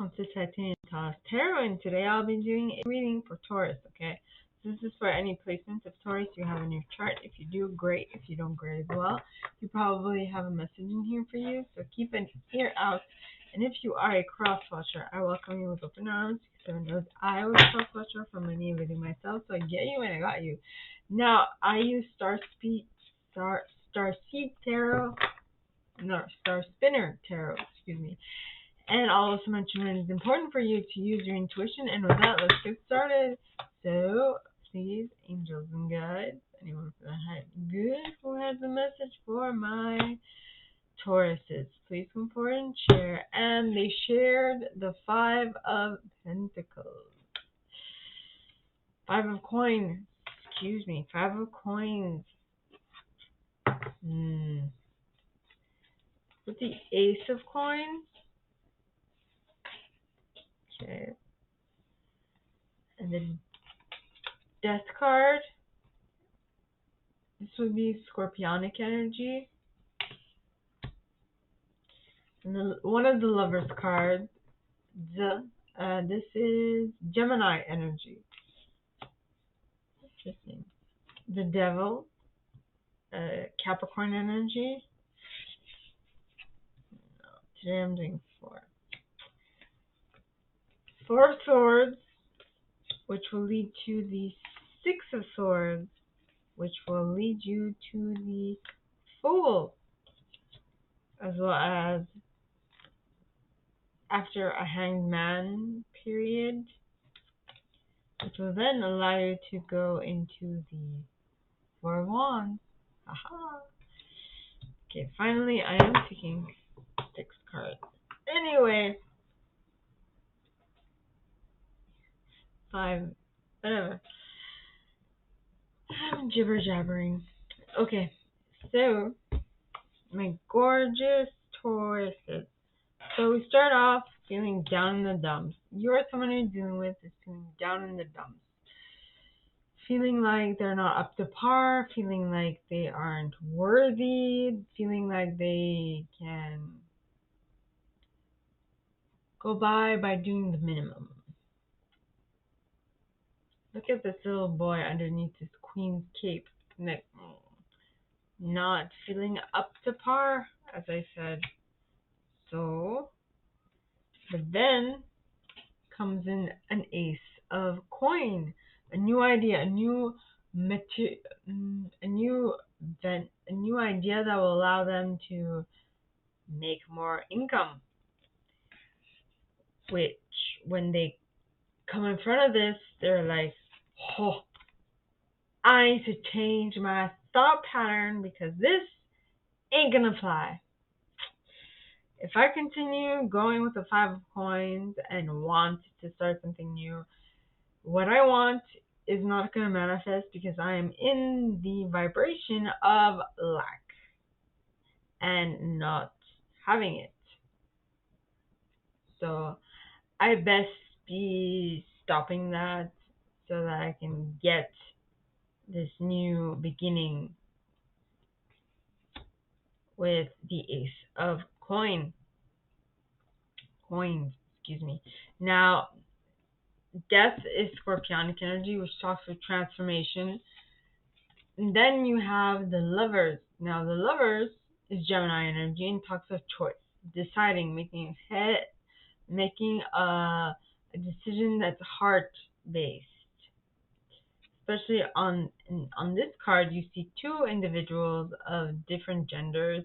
welcome to Titanium Toss Tarot, and today I'll be doing a reading for Taurus, okay? This is for any placements of Taurus you have in your chart. If you do, great. If you don't, great as well. You probably have a message in here for you, so keep an ear out. And if you are a cross-watcher, I welcome you with open arms, because I know I was a cross-watcher for many reading myself, so I get you and I got you. Now, I use Star Spinner Tarot, excuse me. And I'll also mention when it's important for you to use your intuition. And with that, let's get started. So, please, angels and guides, anyone for the head good who has a message for my Tauruses, please come forward and share. And they shared the Five of Pentacles. Five of Coins. Five of Coins. With the Ace of Coins. Okay. And the Death card. This would be Scorpionic energy. And one of the Lovers cards. This is Gemini energy. Interesting. The Devil. Capricorn energy. No, today I'm doing 4. 4 of Swords, which will lead to the 6 of Swords, which will lead you to the Fool, as well as after a Hanged Man period, which will then allow you to go into the 4 of Wands. Aha! Okay, finally I am picking 6 cards. Anyway, 5, whatever. I'm jibber jabbering. Okay, so my gorgeous Tauruses. So we start off feeling down in the dumps. You're someone you're dealing with is feeling down in the dumps. Feeling like they're not up to par, feeling like they aren't worthy, feeling like they can go by doing the minimum. Look at this little boy underneath his queen's cape. Not feeling up to par, as I said. So, but then comes in an Ace of Coin, a new idea, a new idea that will allow them to make more income. Which, when they come in front of this, they're like, oh, I need to change my thought pattern because this ain't gonna fly. If I continue going with the 5 of Coins and want to start something new, what I want is not going to manifest because I am in the vibration of lack and not having it. So I best be stopping that so that I can get this new beginning with the Ace of Coins. Now, Death is Scorpionic energy, which talks of transformation. And then you have the Lovers. Now, the Lovers is Gemini energy and talks of choice, deciding, making a decision that's heart-based. Especially on this card, you see 2 individuals of different genders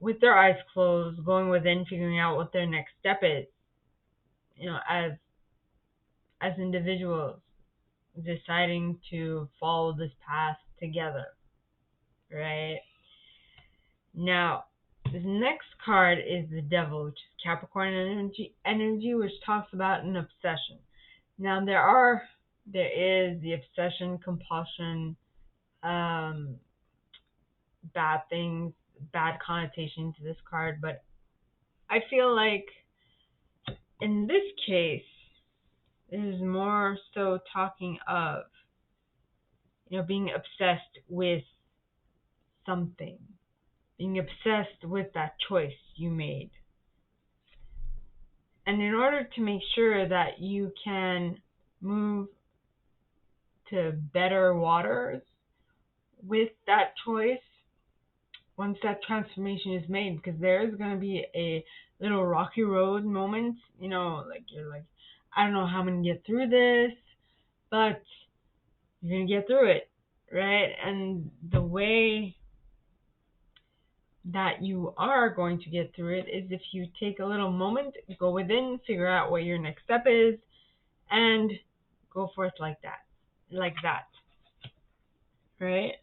with their eyes closed, going within, figuring out what their next step is. As individuals, deciding to follow this path together, right? Now, this next card is the Devil, which is Capricorn energy, which talks about an obsession. Now, there is the obsession, compulsion, bad things, bad connotation to this card, but I feel like in this case, it is more so talking of, being obsessed with something, being obsessed with that choice you made. And in order to make sure that you can move to better waters with that choice, once that transformation is made, because there is going to be a little rocky road moment, like you're like, I don't know how I'm going to get through this, but you're going to get through it, right? And the way that you are going to get through it is if you take a little moment, go within, figure out what your next step is, and go forth like that, right?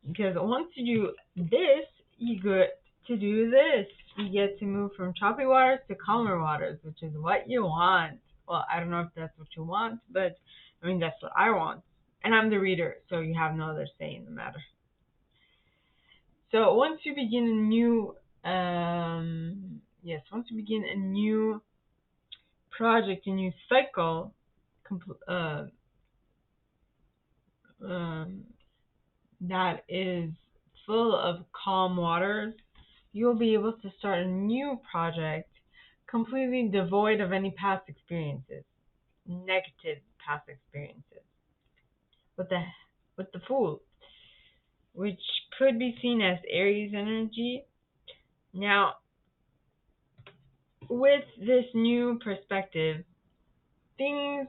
Because once you do this, you get to do this. You get to move from choppy waters to calmer waters, which is what you want. Well, I don't know if that's what you want, but I mean, that's what I want. And I'm the reader, so you have no other say in the matter. So once you begin a new, project, a new cycle, that is full of calm waters, you'll be able to start a new project completely devoid of any past experiences, negative past experiences. With the Fool, which could be seen as Aries energy. Now, with this new perspective, you're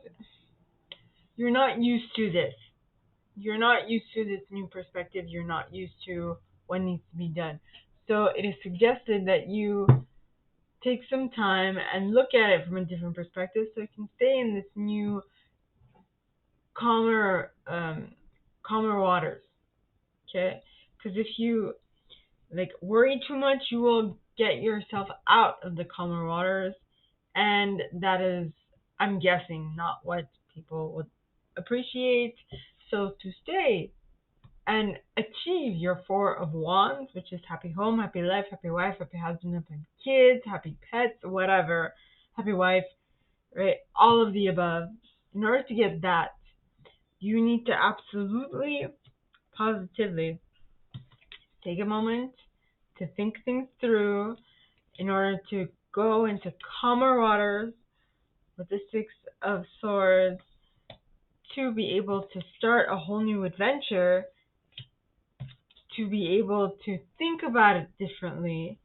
not used to this. You're not used to this new perspective. You're not used to what needs to be done. So it is suggested that you take some time and look at it from a different perspective so you can stay in this new calmer waters. Okay? Because if you worry too much, you will get yourself out of the calmer waters, and that is, I'm guessing, not what people would appreciate. So to stay and achieve your Four of Wands, which is happy home, happy life, happy wife, happy husband, happy kids, happy pets, whatever, happy wife, right? All of the above. In order to get that, you need to absolutely, positively take a moment to think things through in order to go into calmer waters with the Six of Swords, to be able to start a whole new adventure, to be able to think about it differently,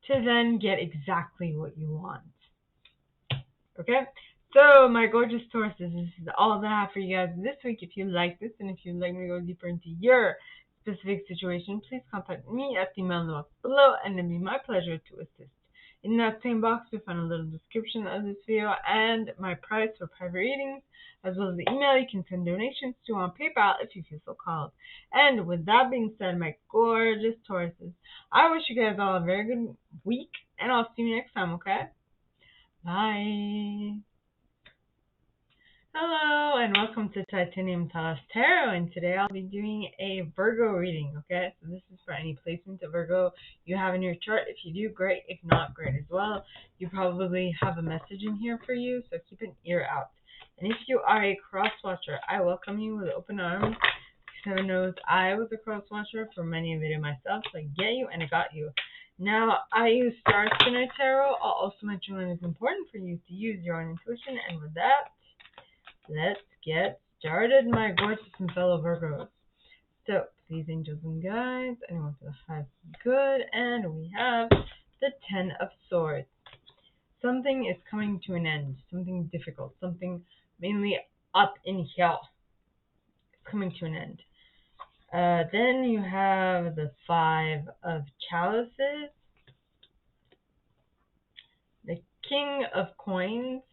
to then get exactly what you want. Okay? So, my gorgeous Tauruses, this is all that I have for you guys this week. If you like this, and if you'd like me to go deeper into your specific situation, please contact me at the email in the box below, and it'll be my pleasure to assist. In that same box, you'll find a little description of this video and my price for private readings, as well as the email you can send donations to on PayPal if you feel so called. And with that being said, my gorgeous Tauruses, I wish you guys all a very good week, and I'll see you next time, okay? Bye. Hello, and welcome to Titanium Tarot, and today I'll be doing a Virgo reading, okay? So this is for any placement of Virgo you have in your chart. If you do, great. If not, great as well. You probably have a message in here for you, so keep an ear out. And if you are a cross-watcher, I welcome you with open arms. Heaven knows I was a cross-watcher for many a video myself, so I get you and I got you. Now, I use Star Spinner Tarot. I'll also mention when it's important for you to use your own intuition, and with that, let's get started, my gorgeous and fellow Virgos. So, please, angels and guides, anyone for the highest good, and we have the Ten of Swords. Something is coming to an end, something difficult, something mainly up in hell is coming to an end. Then you have the Five of Chalices, the King of Coins,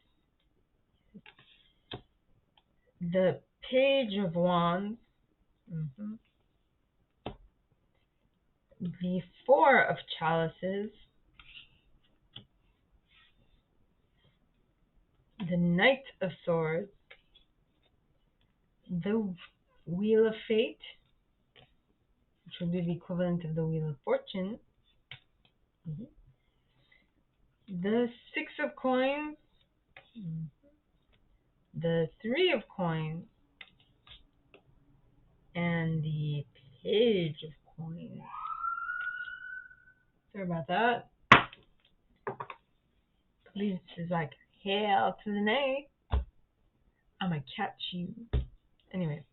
the Page of Wands, the Four of Chalices, the Knight of Swords, the Wheel of Fate, which would be the equivalent of the Wheel of Fortune, the Six of Coins, the Three of Coins, and the Page of Coins. Sorry about that. Priestess is like, hell to the nay. I'm gonna catch you. Anyway.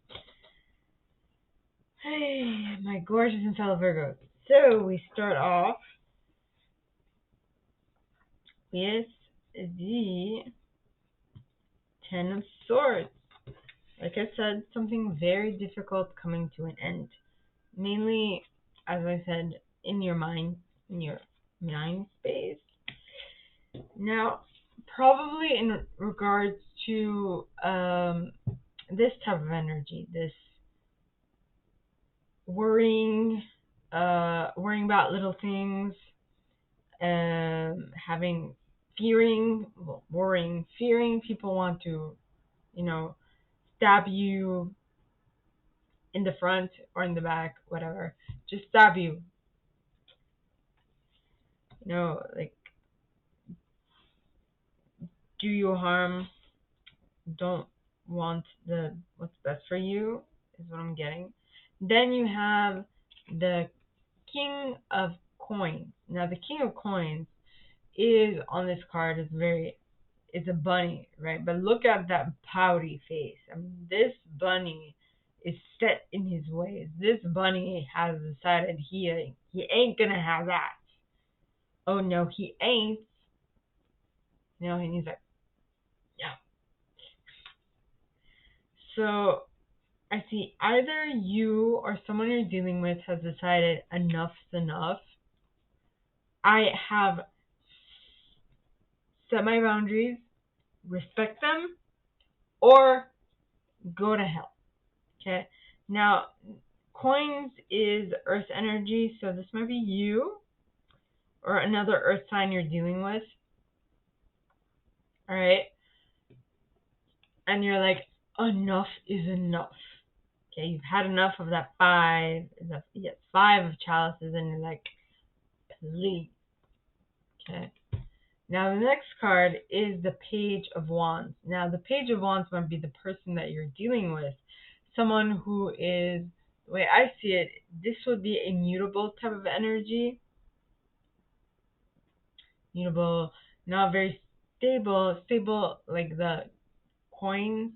Hey, my gorgeous and fellow Virgos. So we start off with the Ten of Swords. Like I said, something very difficult coming to an end. Mainly, as I said, in your mind space. Now, probably in regards to this type of energy, this worrying about little things, fearing people want to, stab you in the front or in the back, whatever. Just stab you. Like, do you harm. Don't want what's best for you, is what I'm getting. Then you have the King of Coins. Now, the King of Coins is on this card it's a bunny, right? But look at that pouty face. I mean, this bunny is set in his ways. This bunny has decided he ain't gonna have that. Oh no, he ain't. And he's like, yeah. So I see either you or someone you're dealing with has decided enough's enough. I have set my boundaries, respect them, or go to hell. Okay? Now, coins is earth energy, so this might be you or another earth sign you're dealing with. Alright? And you're like, enough is enough. Okay, you've had enough of that five of chalices, and you're like, please. Okay. Now the next card is the Page of Wands. Now the Page of Wands might be the person that you're dealing with. Someone who is, the way I see it, this would be a mutable type of energy. Mutable, not very stable like the coins.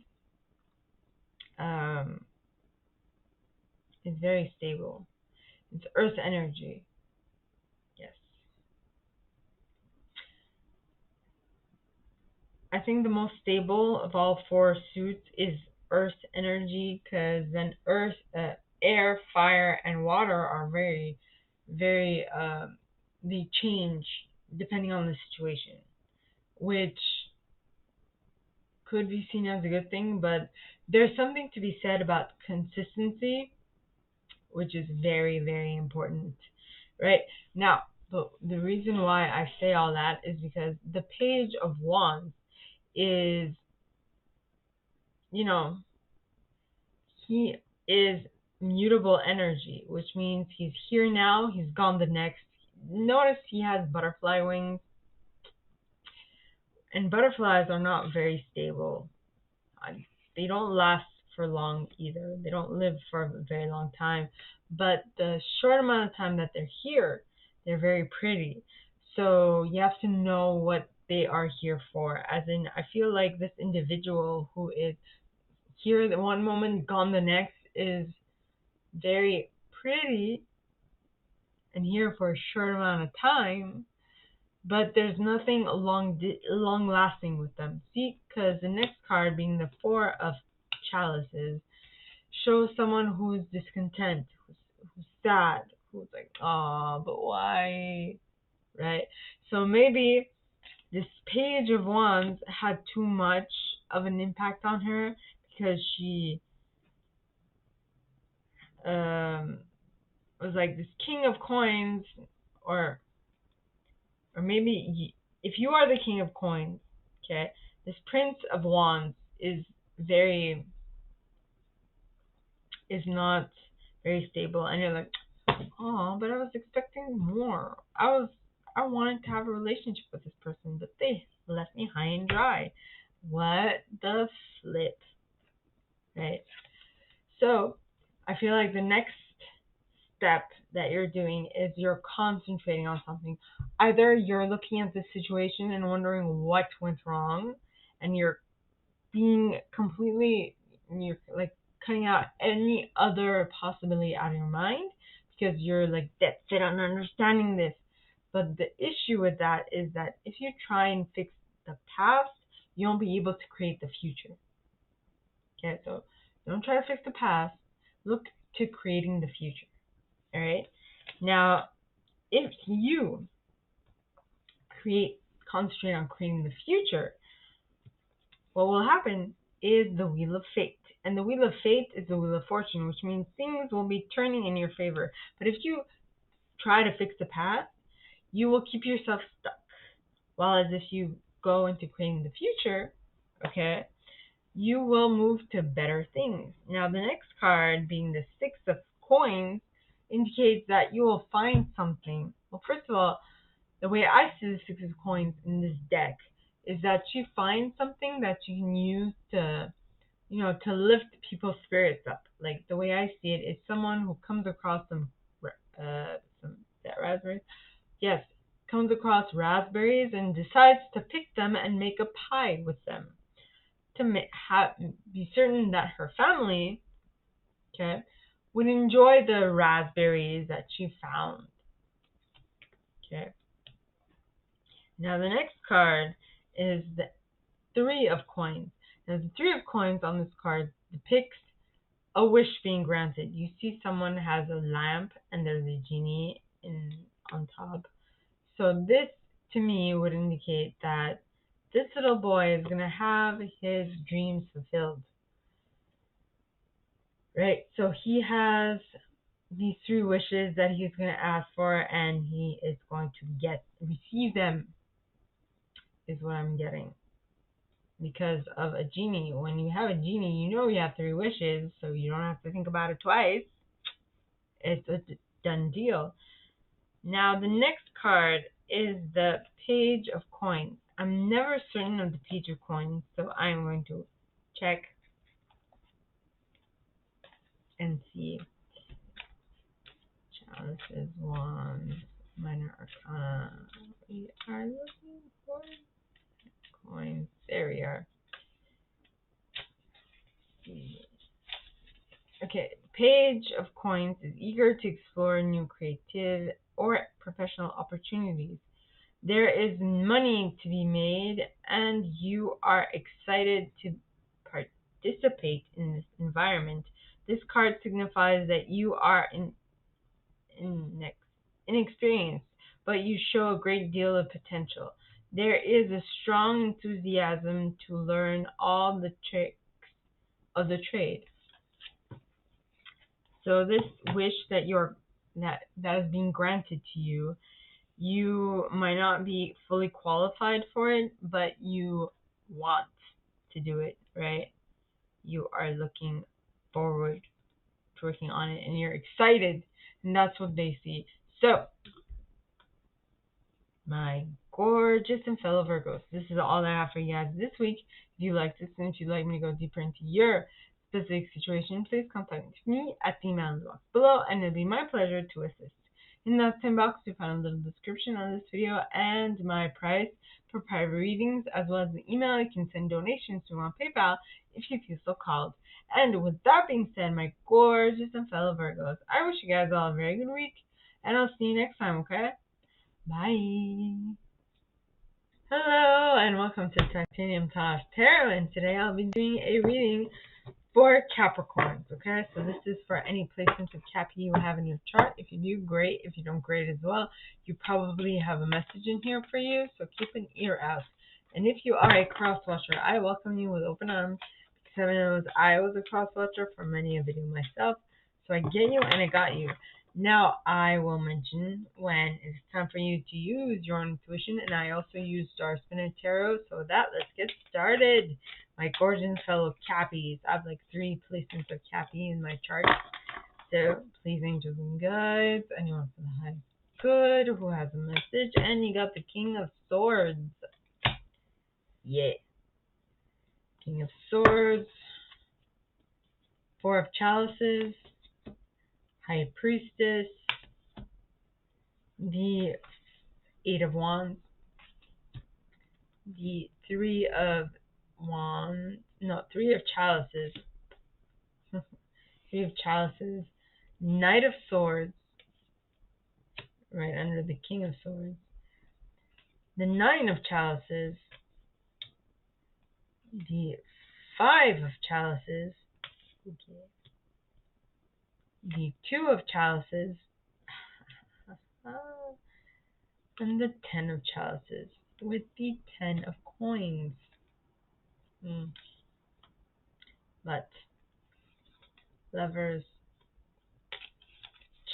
Is very stable. It's earth energy. Yes. I think the most stable of all four suits is earth energy, because then earth, air, fire, and water are very, very, they change depending on the situation, which could be seen as a good thing, but there's something to be said about consistency, which is very, very important, right? Now, the reason why I say all that is because the Page of Wands is, he is mutable energy, which means he's here now, he's gone the next. Notice he has butterfly wings, and butterflies are not very stable. They don't last for long either. They don't live for a very long time. But the short amount of time that they're here, they're very pretty. So you have to know what they are here for. As in, I feel like this individual who is here the one moment, gone the next, is very pretty and here for a short amount of time, but there's nothing long lasting with them. See, because the next card, being the Four of Chalices, shows someone who's discontent, who's sad, who's like, oh, but why, right? So maybe this Page of Wands had too much of an impact on her, because she was like this King of Coins, or maybe if you are the King of Coins, okay, this Prince of Wands is not very stable, and you're like, oh, but I was expecting more. I wanted to have a relationship with this person, but they left me high and dry. What the flip, right? So I feel like the next step that you're doing is you're concentrating on something. Either you're looking at the situation and wondering what went wrong, and you're being completely, you're like cutting out any other possibility out of your mind because you're like dead set on understanding this. But the issue with that is that if you try and fix the past, you won't be able to create the future. Okay, so don't try to fix the past. Look to creating the future. All right. Now, if you concentrate on creating the future, what will happen is the Wheel of Fate. And the Wheel of Fate is the Wheel of Fortune, which means things will be turning in your favor. But if you try to fix the past, you will keep yourself stuck. While as if you go into creating the future, okay, you will move to better things. Now, the next card, being the Six of Coins, indicates that you will find something. Well, first of all, the way I see the Six of Coins in this deck is that you find something that you can use to, to lift people's spirits up. Like the way I see it is someone who comes across some raspberries. Yes, comes across raspberries and decides to pick them and make a pie with them to be certain that her family, okay, would enjoy the raspberries that she found. Okay. Now the next card is the Three of Coins. Now the Three of Coins on this card depicts a wish being granted. You see someone has a lamp and there's a genie on top. So this to me would indicate that this little boy is going to have his dreams fulfilled. Right? So he has these three wishes that he's going to ask for, and he is going to receive them, is what I'm getting. Because of a genie. When you have a genie, you know you have three wishes, so you don't have to think about it twice. It's a done deal. Now, the next card is the Page of Coins. I'm never certain of the Page of Coins, so I'm going to check and see. Chalices, Wands, Minor Arcana. We are looking for coins. There we are. Okay, Page of Coins is eager to explore new creative or professional opportunities. There is money to be made, and you are excited to participate in this environment. This card signifies that you are inexperienced, but you show a great deal of potential. There is a strong enthusiasm to learn all the tricks of the trade. So this wish that is being granted to you, you might not be fully qualified for it, but you want to do it, right? You are looking forward to working on it, and you're excited, and that's what they see. So, my gorgeous and fellow Virgos, this is all I have for you guys this week. If you like this, and if you'd like me to go deeper into your specific situation, please contact me at the email in the box below, and it'll be my pleasure to assist. In that same box, you'll find a little description on this video and my price for private readings, as well as the email you can send donations to on PayPal if you feel so called. And with that being said, my gorgeous and fellow Virgos, I wish you guys all a very good week, and I'll see you next time, okay? Bye. Hello, and welcome to Titanium Tarot, and today I'll be doing a reading for Capricorns, okay? So this is for any placements of Cap you have in your chart. If you do, great. If you don't, great as well. You probably have a message in here for you, so keep an ear out. And if you are a cross-watcher, I welcome you with open arms, because heaven knows I was a cross-watcher for many a video myself, so I get you and I got you. Now, I will mention when it's time for you to use your own intuition, and I also use Star Spinner Tarot. So with that, let's get started. My gorgeous fellow Cappies. I have like 3 placements of Cappy in my chart. So, please, angels and guides, anyone for the highest good who has a message. And you got the King of Swords. Yeah. King of Swords. 4 of Chalices. High Priestess, the Eight of Wands, the Three of Wands, no, Three of Chalices, Three of Chalices, Knight of Swords, right under the King of Swords, the Nine of Chalices, the Five of Chalices, okay, the Two of Chalices, and the Ten of Chalices with the Ten of Coins. But Lovers,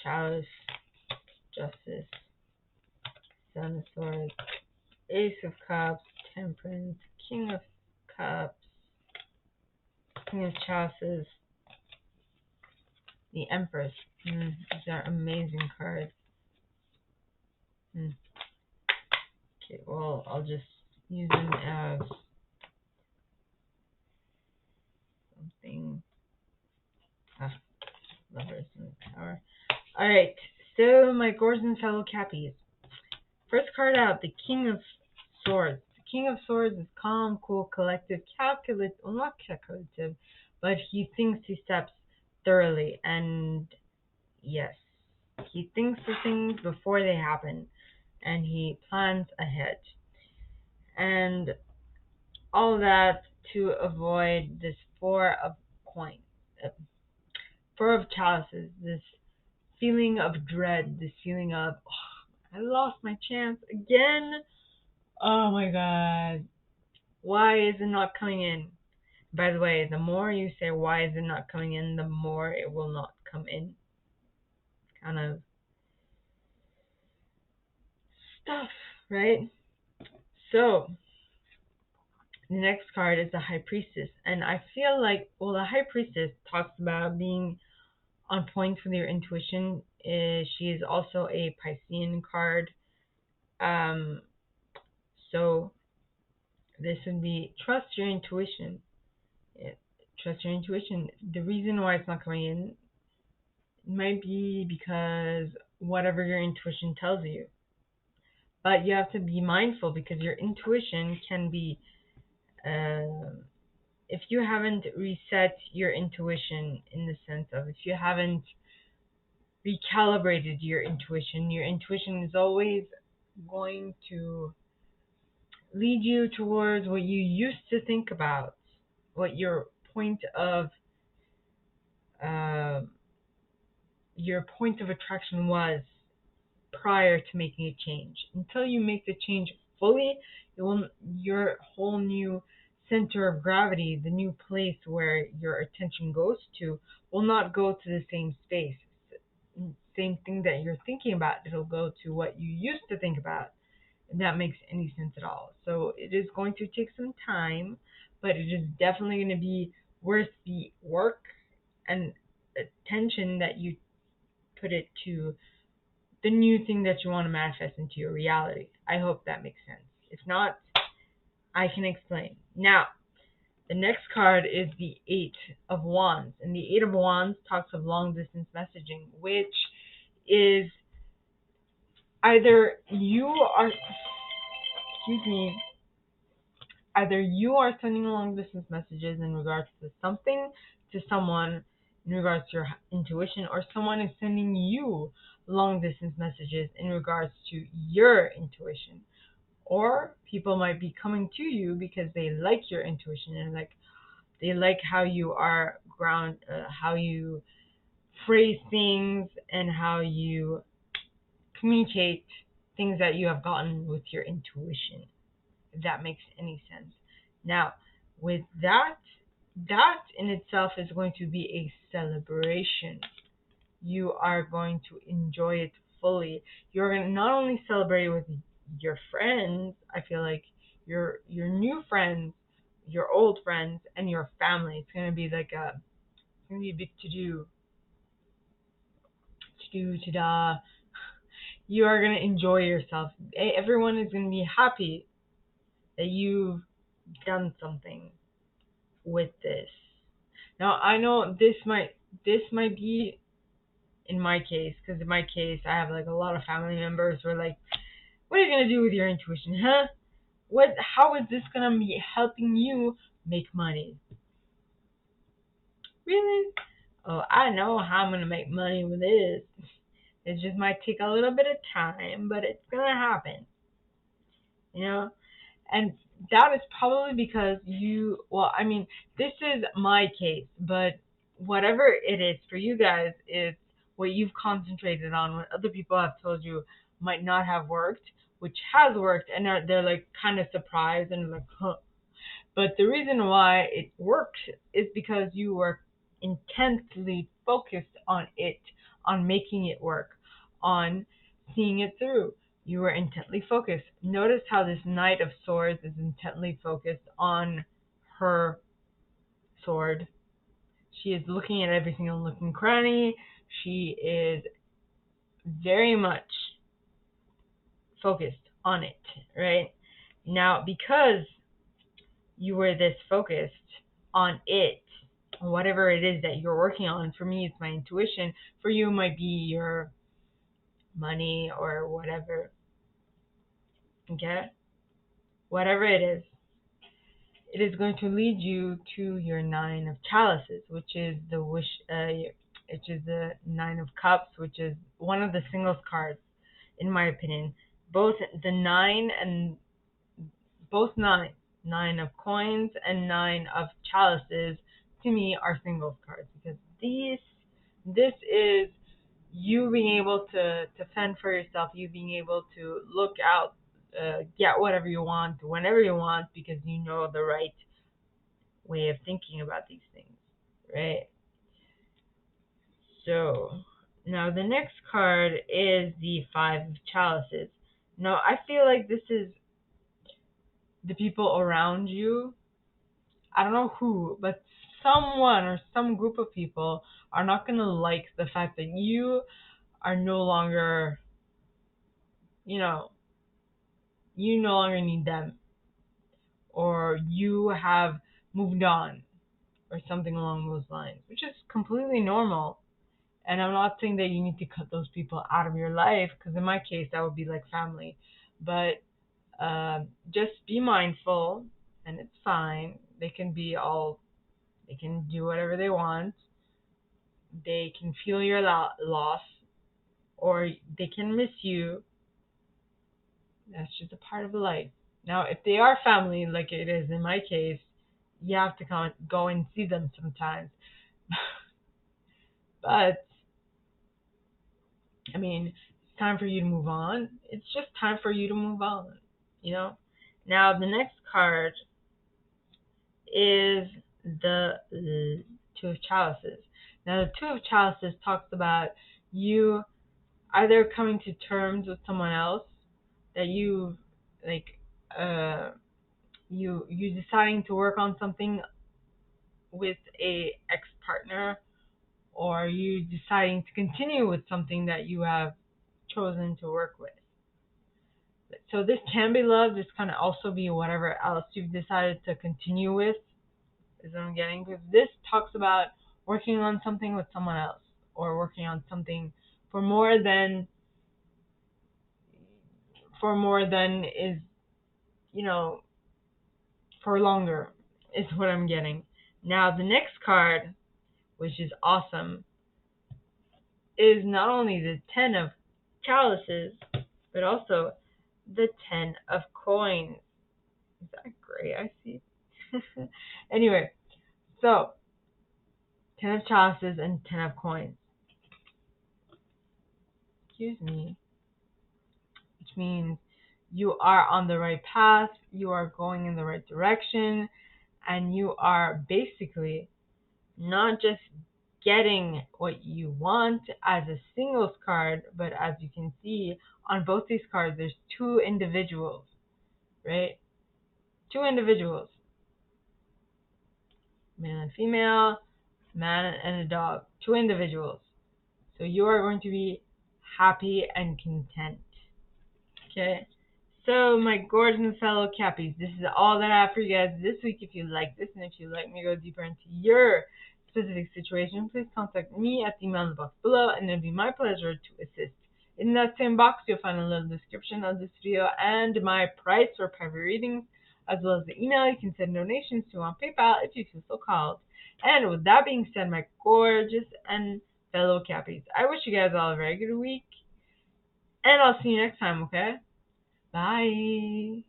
Chalice, Justice, Seven of Swords, Ace of Cups, Temperance, King of Cups, King of Chalices, the Empress. These are amazing cards. Okay, well, I'll just use them as something. Lovers in the Tower. Alright, so my gorgeous fellow Cappies. First card out, the King of Swords. The King of Swords is calm, cool, collective, calculative, well, not calculative, but he thinks he steps thoroughly, and yes, he thinks of things before they happen, and he plans ahead. And all that to avoid this Four of Coins, Four of Chalices, this feeling of dread, this feeling of, oh, I lost my chance again. Oh my god. Why is it not coming in? By the way, the more you say why is it not coming in, the more it will not come in. Kind of stuff, right? So, the next card is the High Priestess. And I feel like, well, the High Priestess talks about being on point with your intuition. She is also a Piscean card. So, this would be trust your intuition. Trust your intuition. The reason why it's not coming in might be because whatever your intuition tells you. But you have to be mindful because your intuition can be, if you haven't reset your intuition in the sense of if you haven't recalibrated your intuition is always going to lead you towards what you used to think about, what uh, your point of attraction was prior to making a change. Until you make the change fully, your whole new center of gravity, the new place where your attention goes to, will not go to the same space. Same thing that you're thinking about, it'll go to what you used to think about. If that makes any sense at all. So it is going to take some time, but it is definitely going to be worth the work and attention that you put it to the new thing that you want to manifest into your reality. I hope that makes sense. If not, I can explain. Now, the next card is the Eight of Wands. And the Eight of Wands talks of long distance messaging, which is either you are, either you are sending long distance messages in regards to something to someone in regards to your intuition, or someone is sending you long distance messages in regards to your intuition. Or people might be coming to you because they like your intuition and they like how you are how you phrase things and how you communicate things that you have gotten with your intuition, if that makes any sense. Now, with that in itself is going to be a celebration. You are going to enjoy it fully. You're going to not only celebrate it with your friends, I feel like your new friends, your old friends, and your family. It's going to be like it's going to be a big to-da. You are going to enjoy yourself. Everyone is going to be happy that you've done something with this. Now I know this might be in my case, because in my case, I have like a lot of family members who are like, what are you going to do with your intuition, huh? How is this going to be helping you make money? Really? Oh, I know how I'm going to make money with this. It just might take a little bit of time, but it's going to happen. You know? And that is probably because this is my case, but whatever it is for you guys, it's what you've concentrated on, what other people have told you might not have worked, which has worked, and they're like kind of surprised and like, huh. But the reason why it worked is because you were intensely focused on it, on making it work, on seeing it through. You were intently focused. Notice how this Knight of Swords is intently focused on her sword. She is looking at every single nook and cranny. She is very much focused on it, right? Now, because you were this focused on it, whatever it is that you're working on, for me, it's my intuition. For you, it might be your money or whatever. Okay? Whatever it is going to lead you to your Nine of Chalices, which is which is the Nine of Cups, which is one of the singles cards, in my opinion. Both the nine of coins and nine of chalices, to me, are singles cards, because this is you being able to fend for yourself, you being able to look out, get whatever you want whenever you want, because you know the right way of thinking about these things, right? So now the next card is the Five of Chalices. Now I feel like this is the people around you. I don't know who, but someone or some group of people are not going to like the fact that you are no longer, you no longer need them, or you have moved on, or something along those lines, which is completely normal. And I'm not saying that you need to cut those people out of your life, because in my case, that would be like family. But just be mindful, and it's fine. They can do whatever they want. They can feel your loss, or they can miss you. That's just a part of life. Now, if they are family, like it is in my case, you have to go and see them sometimes. But, I mean, it's time for you to move on. It's just time for you to move on, you know? Now, the next card is the Two of Chalices. Now, the Two of Chalices talks about you either coming to terms with someone else, that you like you deciding to work on something with a ex-partner, or you deciding to continue with something that you have chosen to work with. So this can be love. This can also be whatever else you've decided to continue with, is what I'm getting. Because this talks about working on something with someone else, or working on something for more than is, for longer, is what I'm getting. Now the next card, which is awesome, is not only the Ten of Chalices, but also the Ten of Coins. Is that gray? I see. Anyway, so Ten of Chalices and Ten of Coins. Excuse me. Which means you are on the right path, you are going in the right direction, and you are basically not just getting what you want as a singles card, but as you can see on both these cards, there's two individuals, right? Two individuals, male and female, man and a dog, two individuals. So you are going to be happy and content. Okay? So my gorgeous fellow Cappies, this is all that I have for you guys this week. If you like this, and if you like me to go deeper into your specific situation, please contact me at the email in the box below, and it'll be my pleasure to assist. In that same box, you'll find a little description of this video and my price for private readings, as well as the email you can send donations to on PayPal if you feel so called. And with that being said, my gorgeous and fellow Cappies, I wish you guys all a very good week, and I'll see you next time, okay? Bye.